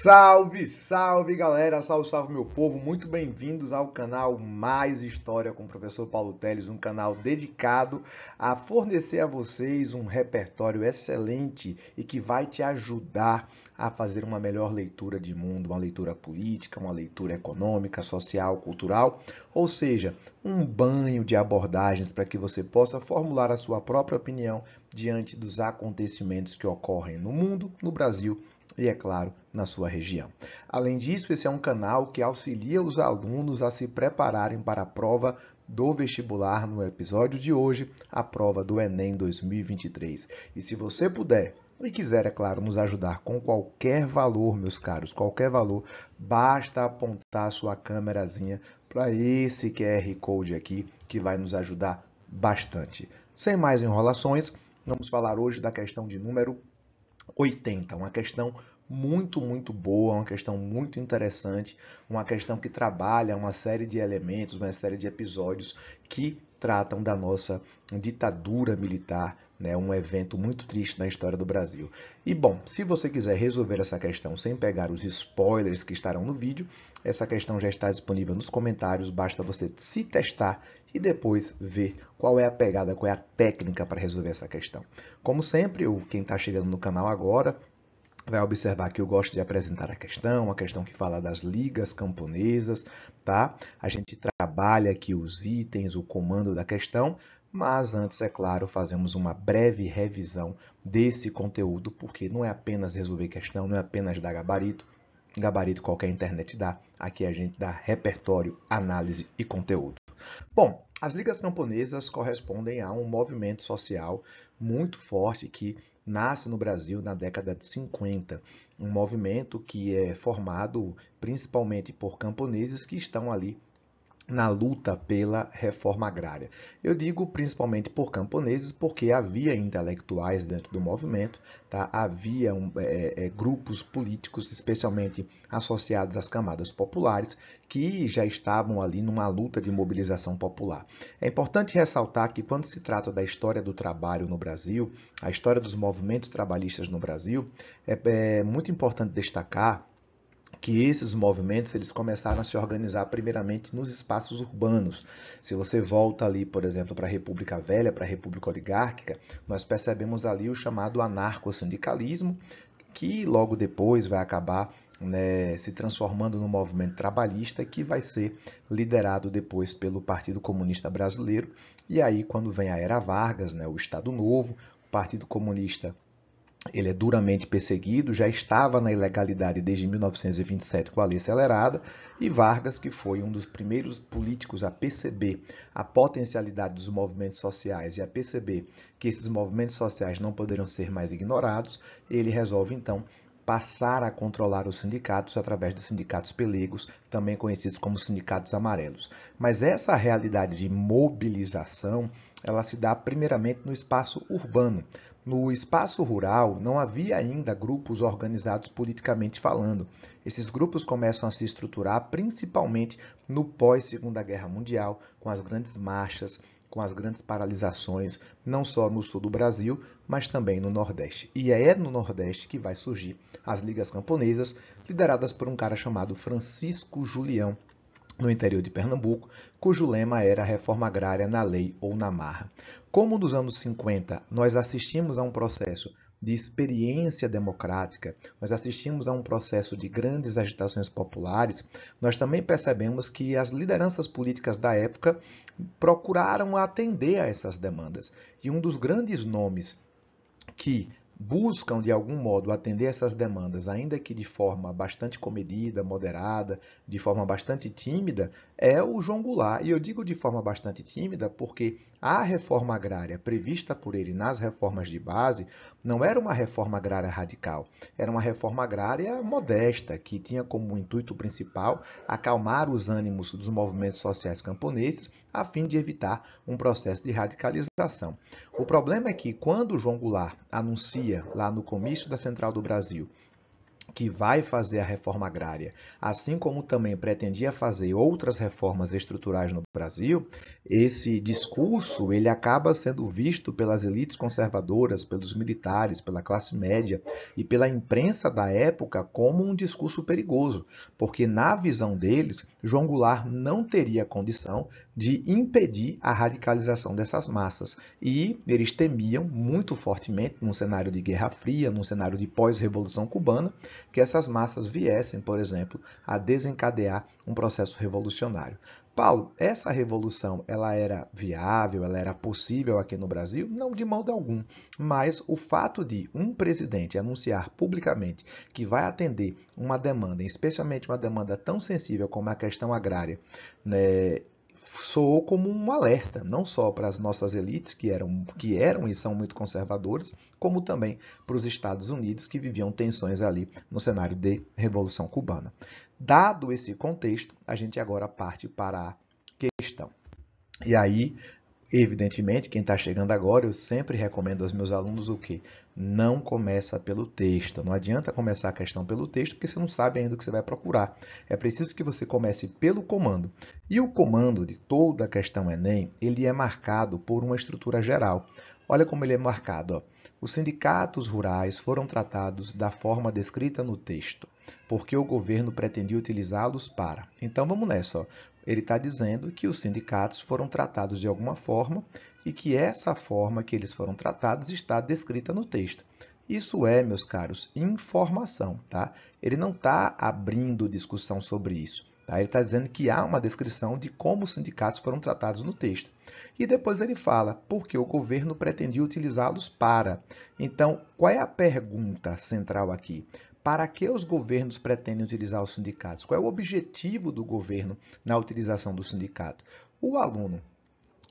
Salve, salve galera, salve, salve meu povo, muito bem-vindos ao canal Mais História com o professor Paulo Teles, um canal dedicado a fornecer a vocês um repertório excelente e que vai te ajudar a fazer uma melhor leitura de mundo, uma leitura política, uma leitura econômica, social, cultural, ou seja, um banho de abordagens para que você possa formular a sua própria opinião diante dos acontecimentos que ocorrem no mundo, no Brasil e, é claro, na sua região. Além disso, esse é um canal que auxilia os alunos a se prepararem para a prova do vestibular no episódio de hoje, a prova do Enem 2023. E se você puder e quiser, é claro, nos ajudar com qualquer valor, meus caros, qualquer valor, basta apontar a sua câmerazinha para esse QR Code aqui, que vai nos ajudar bastante. Sem mais enrolações, vamos falar hoje da questão de número 80, uma questão muito boa, uma questão muito interessante, uma questão que trabalha uma série de elementos, uma série de episódios que tratam da nossa ditadura militar, né? Um evento muito triste na história do Brasil. E bom, se você quiser resolver essa questão sem pegar os spoilers que estarão no vídeo, essa questão já está disponível nos comentários, basta você se testar e depois ver qual é a pegada, qual é a técnica para resolver essa questão. Como sempre, quem está chegando no canal agora vai observar que eu gosto de apresentar a questão que fala das ligas camponesas, tá? A gente trabalha aqui os itens, o comando da questão, mas antes, é claro, fazemos uma breve revisão desse conteúdo, porque não é apenas resolver questão, não é apenas dar gabarito, gabarito qualquer internet dá, aqui a gente dá repertório, análise e conteúdo. Bom, as ligas camponesas correspondem a um movimento social muito forte que nasce no Brasil na década de 50. Um movimento que é formado principalmente por camponeses que estão ali na luta pela reforma agrária. Eu digo principalmente por camponeses porque havia intelectuais dentro do movimento, tá? Havia grupos políticos, especialmente associados às camadas populares, que já estavam ali numa luta de mobilização popular. É importante ressaltar que quando se trata da história do trabalho no Brasil, a história dos movimentos trabalhistas no Brasil, é muito importante destacar que esses movimentos eles começaram a se organizar primeiramente nos espaços urbanos. Se você volta ali, por exemplo, para a República Velha, para a República Oligárquica, nós percebemos ali o chamado anarcossindicalismo, que logo depois vai acabar, né, se transformando no movimento trabalhista, que vai ser liderado depois pelo Partido Comunista Brasileiro. E aí, quando vem a Era Vargas, né, o Estado Novo, o Partido Comunista ele é duramente perseguido, já estava na ilegalidade desde 1927 com a Lei Acelerada, e Vargas, que foi um dos primeiros políticos a perceber a potencialidade dos movimentos sociais e a perceber que esses movimentos sociais não poderiam ser mais ignorados, ele resolve então passar a controlar os sindicatos através dos sindicatos pelegos, também conhecidos como sindicatos amarelos. Mas essa realidade de mobilização, ela se dá primeiramente no espaço urbano. No espaço rural, não havia ainda grupos organizados politicamente falando. Esses grupos começam a se estruturar principalmente no pós-Segunda Guerra Mundial, com as grandes marchas, com as grandes paralisações, não só no sul do Brasil, mas também no Nordeste. E é no Nordeste que vai surgir as ligas camponesas, lideradas por um cara chamado Francisco Julião, no interior de Pernambuco, cujo lema era a reforma agrária na lei ou na marra. Como nos anos 50 nós assistimos a um processo de experiência democrática, nós assistimos a um processo de grandes agitações populares, nós também percebemos que as lideranças políticas da época procuraram atender a essas demandas. E um dos grandes nomes que buscam, de algum modo, atender essas demandas, ainda que de forma bastante comedida, moderada, de forma bastante tímida, é o João Goulart. E eu digo de forma bastante tímida porque a reforma agrária prevista por ele nas reformas de base não era uma reforma agrária radical, era uma reforma agrária modesta, que tinha como intuito principal acalmar os ânimos dos movimentos sociais camponeses, a fim de evitar um processo de radicalização. O problema é que, quando o João Goulart anuncia, lá no comício da Central do Brasil, que vai fazer a reforma agrária, assim como também pretendia fazer outras reformas estruturais no Brasil, esse discurso ele acaba sendo visto pelas elites conservadoras, pelos militares, pela classe média e pela imprensa da época como um discurso perigoso, porque na visão deles, João Goulart não teria condição de impedir a radicalização dessas massas. E eles temiam muito fortemente, num cenário de Guerra Fria, num cenário de pós-Revolução Cubana, que essas massas viessem, por exemplo, a desencadear um processo revolucionário. Paulo, essa revolução ela era viável, ela era possível aqui no Brasil? Não de modo algum. Mas o fato de um presidente anunciar publicamente que vai atender uma demanda, especialmente uma demanda tão sensível como a questão agrária, né, soou como um alerta, não só para as nossas elites, que eram e são muito conservadoras, como também para os Estados Unidos, que viviam tensões ali no cenário de Revolução Cubana. Dado esse contexto, a gente agora parte para a questão. E aí, evidentemente, quem está chegando agora, eu sempre recomendo aos meus alunos o quê? Não começa pelo texto. Não adianta começar a questão pelo texto, porque você não sabe ainda o que você vai procurar. É preciso que você comece pelo comando. E o comando de toda a questão Enem, ele é marcado por uma estrutura geral. Olha como ele é marcado. Ó. Os sindicatos rurais foram tratados da forma descrita no texto, porque o governo pretendia utilizá-los para. Então vamos nessa. Ó. Ele está dizendo que os sindicatos foram tratados de alguma forma e que essa forma que eles foram tratados está descrita no texto. Isso é, meus caros, informação, tá? Ele não está abrindo discussão sobre isso. Tá? Ele está dizendo que há uma descrição de como os sindicatos foram tratados no texto. E depois ele fala, porque o governo pretendia utilizá-los para. Então, qual é a pergunta central aqui? Para que os governos pretendem utilizar os sindicatos? Qual é o objetivo do governo na utilização do sindicato? O aluno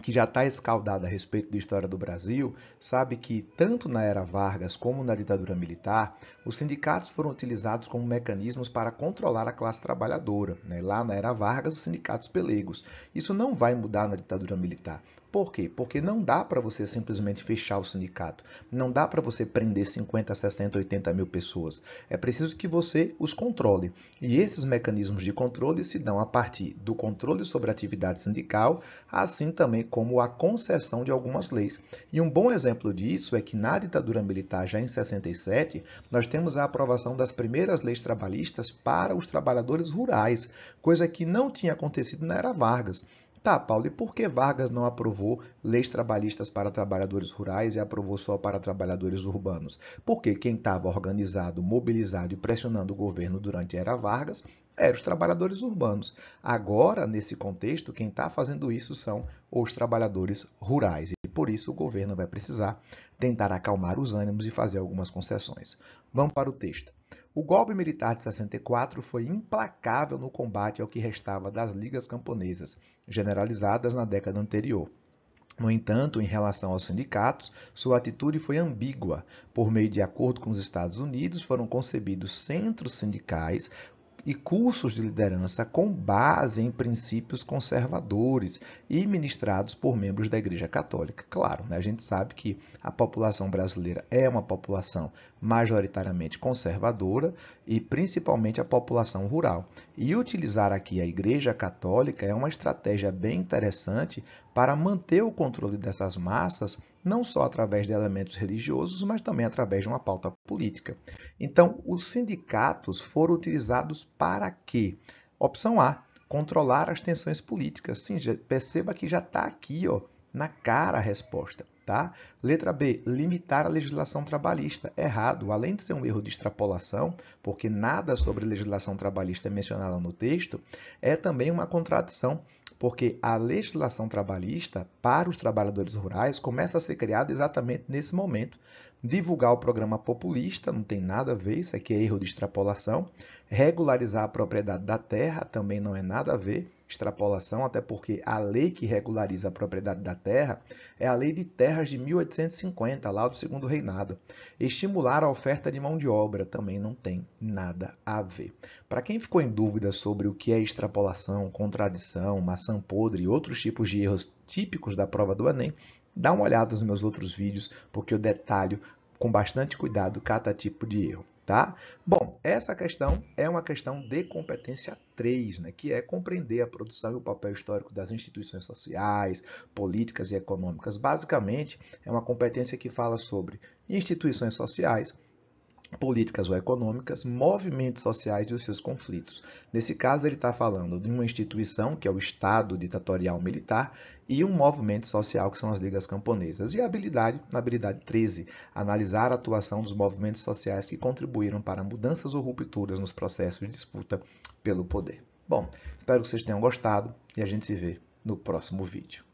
que já está escaldado a respeito da história do Brasil, sabe que tanto na era Vargas como na ditadura militar, os sindicatos foram utilizados como mecanismos para controlar a classe trabalhadora. Né? Lá na era Vargas, os sindicatos pelegos. Isso não vai mudar na ditadura militar. Por quê? Porque não dá para você simplesmente fechar o sindicato. Não dá para você prender 50, 60, 80 mil pessoas. É preciso que você os controle. E esses mecanismos de controle se dão a partir do controle sobre a atividade sindical, assim também como a concessão de algumas leis. E um bom exemplo disso é que na ditadura militar, já em 67, nós temos a aprovação das primeiras leis trabalhistas para os trabalhadores rurais, coisa que não tinha acontecido na era Vargas. Tá, Paulo, e por que Vargas não aprovou leis trabalhistas para trabalhadores rurais e aprovou só para trabalhadores urbanos? Porque quem estava organizado, mobilizado e pressionando o governo durante a era Vargas eram os trabalhadores urbanos. Agora, nesse contexto, quem está fazendo isso são os trabalhadores rurais. E por isso o governo vai precisar tentar acalmar os ânimos e fazer algumas concessões. Vamos para o texto. O golpe militar de 64 foi implacável no combate ao que restava das ligas camponesas, generalizadas na década anterior. No entanto, em relação aos sindicatos, sua atitude foi ambígua. Por meio de acordo com os Estados Unidos, foram concebidos centros sindicais e cursos de liderança com base em princípios conservadores e ministrados por membros da Igreja Católica. Claro, né, a gente sabe que a população brasileira é uma população majoritariamente conservadora e principalmente a população rural. E utilizar aqui a Igreja Católica é uma estratégia bem interessante para manter o controle dessas massas, não só através de elementos religiosos, mas também através de uma pauta política. Então, os sindicatos foram utilizados para quê? Opção A, controlar as tensões políticas. Sim, perceba que já está aqui, ó, na cara a resposta. Tá? Letra B, limitar a legislação trabalhista. Errado, além de ser um erro de extrapolação, porque nada sobre legislação trabalhista é mencionado no texto, é também uma contradição, porque a legislação trabalhista para os trabalhadores rurais começa a ser criada exatamente nesse momento. Divulgar o programa populista, não tem nada a ver, isso aqui é erro de extrapolação. Regularizar a propriedade da terra, também não é nada a ver, extrapolação, até porque a lei que regulariza a propriedade da terra é a Lei de Terras de 1850, lá do Segundo Reinado. Estimular a oferta de mão de obra, também não tem nada a ver. Para quem ficou em dúvida sobre o que é extrapolação, contradição, maçã podre e outros tipos de erros típicos da prova do Enem, dá uma olhada nos meus outros vídeos, porque eu detalho com bastante cuidado cada tipo de erro. Tá? Bom, essa questão é uma questão de competência 3, né, que é compreender a produção e o papel histórico das instituições sociais, políticas e econômicas. Basicamente, é uma competência que fala sobre instituições sociais, políticas ou econômicas, movimentos sociais e os seus conflitos. Nesse caso, ele está falando de uma instituição, que é o Estado ditatorial militar, e um movimento social, que são as ligas camponesas. E a habilidade, na habilidade 13, analisar a atuação dos movimentos sociais que contribuíram para mudanças ou rupturas nos processos de disputa pelo poder. Bom, espero que vocês tenham gostado e a gente se vê no próximo vídeo.